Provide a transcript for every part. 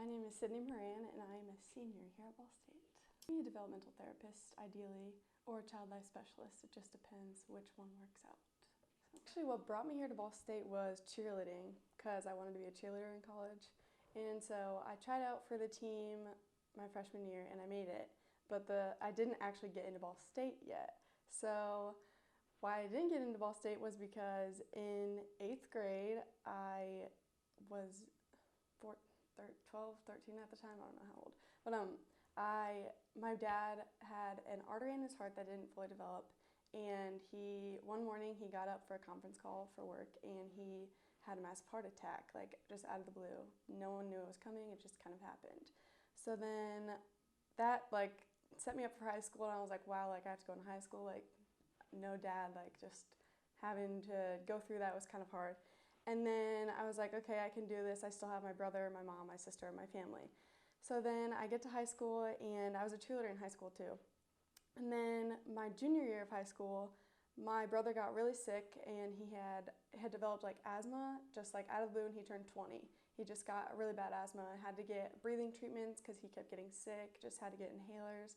My name is Sydney Moran, and I am a senior here at Ball State. I'm a developmental therapist, ideally, or a child life specialist. It just depends which one works out. Actually, what brought me here to Ball State was cheerleading, because I wanted to be a cheerleader in college. And so I tried out for the team my freshman year, and I made it. But I didn't actually get into Ball State yet. So why I didn't get into Ball State was because in 8th grade, I was 12, 13 at the time, I don't know how old. But my dad had an artery in his heart that didn't fully develop, and one morning he got up for a conference call for work, and he had a massive heart attack, like just out of the blue. No one knew it was coming, it just kind of happened. So then that set me up for high school, and I was like, wow, I have to go into high school, no dad, just having to go through that was kind of hard. And then I was like, okay, I can do this. I still have my brother, my mom, my sister, and my family. So then I get to high school, and I was a cheerleader in high school too. And then my junior year of high school, my brother got really sick, and he had developed asthma, just out of the blue when he turned 20. He just got really bad asthma and had to get breathing treatments because he kept getting sick, just had to get inhalers.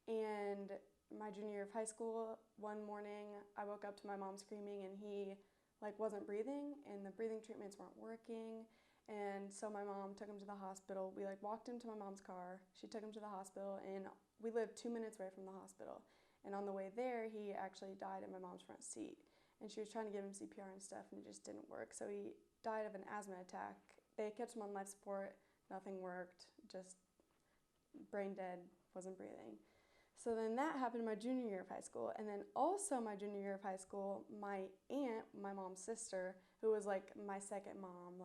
And my junior year of high school, one morning I woke up to my mom screaming, and he wasn't breathing, and the breathing treatments weren't working. And so my mom took him to the hospital. We walked him to my mom's car. She took him to the hospital, and we lived 2 minutes away from the hospital. And on the way there, he actually died in my mom's front seat. And she was trying to give him CPR and stuff, and it just didn't work. So he died of an asthma attack. They kept him on life support. Nothing worked. Just brain dead, wasn't breathing. So then that happened my junior year of high school. And then also my junior year of high school, my aunt, my mom's sister, who was my second mom,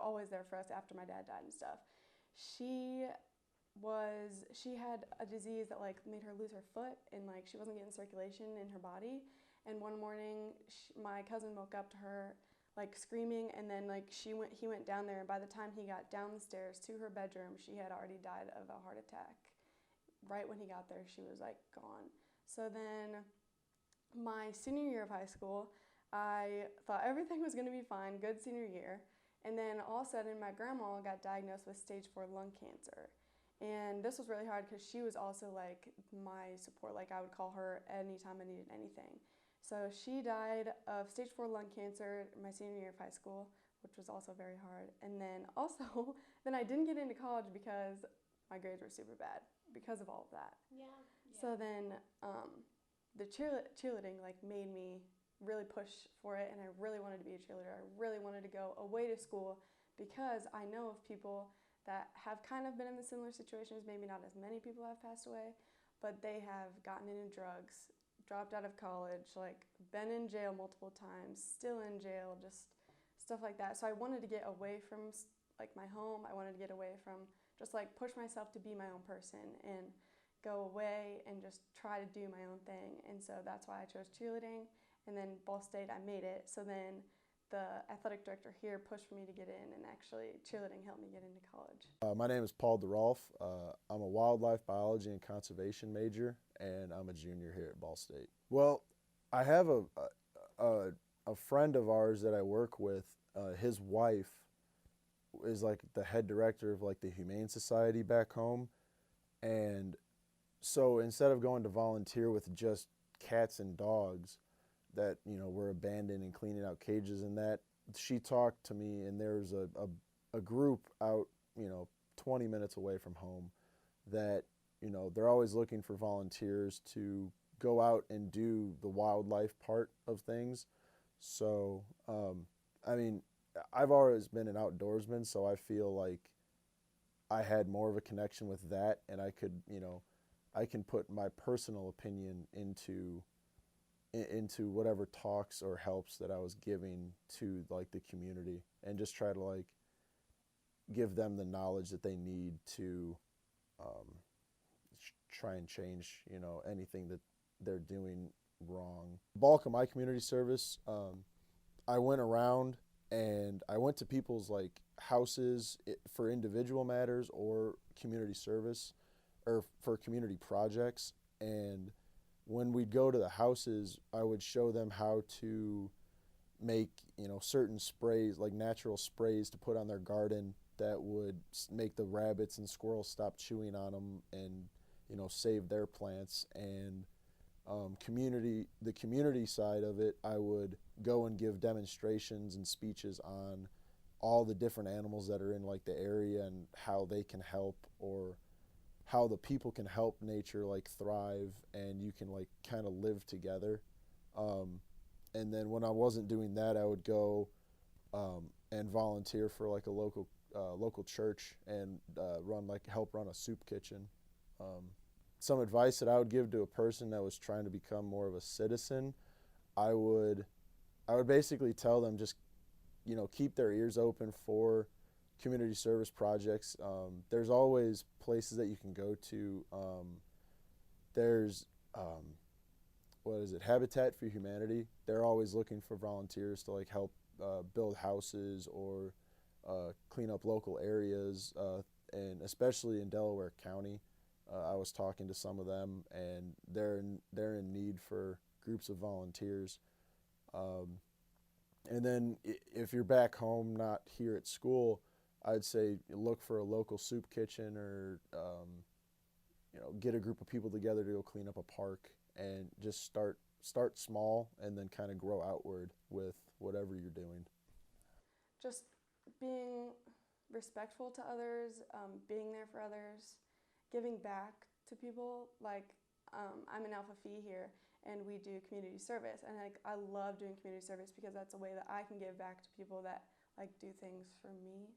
always there for us after my dad died and stuff, she had a disease that made her lose her foot, and she wasn't getting circulation in her body. And one morning my cousin woke up to her screaming, and then he went down there, and by the time he got down the stairs to her bedroom, she had already died of a heart attack. Right when he got there, she was gone. So then my senior year of high school, I thought everything was going to be fine, good senior year. And then all of a sudden, my grandma got diagnosed with stage 4 lung cancer. And this was really hard because she was also my support. I would call her anytime I needed anything. So she died of stage 4 lung cancer my senior year of high school, which was also very hard. And then also, then I didn't get into college because my grades were super bad because of all of that. Yeah. So then the cheerleading made me really push for it, and I really wanted to be a cheerleader. I really wanted to go away to school because I know of people that have kind of been in the similar situations. Maybe not as many people have passed away, but they have gotten into drugs, dropped out of college, been in jail multiple times, still in jail, just stuff like that. So I wanted to get away from my home. I wanted to get away from just push myself to be my own person and go away and just try to do my own thing. And so that's why I chose cheerleading. And then Ball State, I made it. So then the athletic director here pushed for me to get in, and actually cheerleading helped me get into college. My name is Paul DeRolf. I'm a wildlife biology and conservation major, and I'm a junior here at Ball State. Well, I have a friend of ours that I work with. His wife is the head director of the Humane Society back home, and so instead of going to volunteer with just cats and dogs that were abandoned and cleaning out cages and that, she talked to me, and there's a group out 20 minutes away from home that they're always looking for volunteers to go out and do the wildlife part of things. So I've always been an outdoorsman, so I feel like I had more of a connection with that, and I could, I can put my personal opinion into whatever talks or helps that I was giving to the community, and just try to give them the knowledge that they need to try and change anything that they're doing wrong. The bulk of my community service, I went around and I went to people's houses for individual matters or community service or for community projects. And when we'd go to the houses, I would show them how to make certain sprays, natural sprays to put on their garden that would make the rabbits and squirrels stop chewing on them and, you know, save their plants. And the community side of it, I would go and give demonstrations and speeches on all the different animals that are in like the area and how they can help, or how the people can help nature like thrive, and you can like kind of live together. And then when I wasn't doing that, I would go and volunteer for like a local church and help run a soup kitchen. Some advice that I would give to a person that was trying to become more of a citizen, I would basically tell them, just, you know, keep their ears open for community service projects. There's always places that you can go to. There's what is it, Habitat for Humanity. They're always looking for volunteers to like help build houses or clean up local areas, and especially in Delaware County. I was talking to some of them, and they're in need for groups of volunteers. And then if you're back home, not here at school, I'd say look for a local soup kitchen, or you know, get a group of people together to go clean up a park, and just start small and then kind of grow outward with whatever you're doing. Just being respectful to others, being there for others, giving back to people. Like I'm in Alpha Phi here, and we do community service, and like I love doing community service because that's a way that I can give back to people that like do things for me.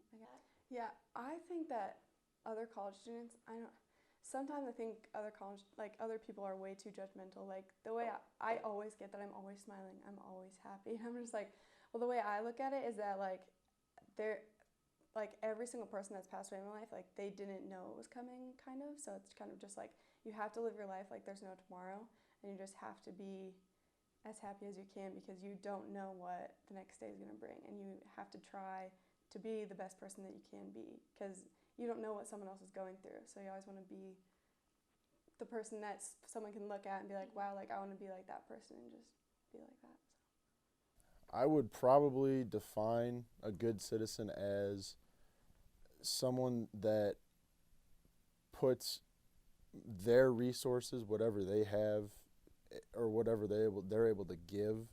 Yeah, I think that other college students, sometimes I think other people are way too judgmental. Like the way I always get that I'm always smiling, I'm always happy. I'm just like, well, the way I look at it is that like every single person that's passed away in my life, like they didn't know it was coming, kind of. So it's kind of just like you have to live your life like there's no tomorrow, and you just have to be as happy as you can, because you don't know what the next day is going to bring, and you have to try to be the best person that you can be, because you don't know what someone else is going through. So you always want to be the person that someone can look at and be like, wow, like I want to be like that person, and just be like that. I would probably define a good citizen as someone that puts their resources, whatever they have or whatever they're able to give,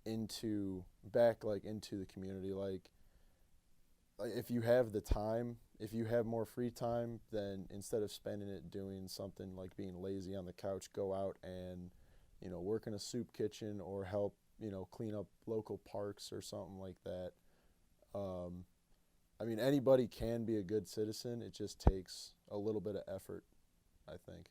into the community. Like if you have the time, if you have more free time, then instead of spending it doing something like being lazy on the couch, go out and, you know, work in a soup kitchen or help, you know, clean up local parks or something like that. I mean, anybody can be a good citizen. It just takes a little bit of effort, I think.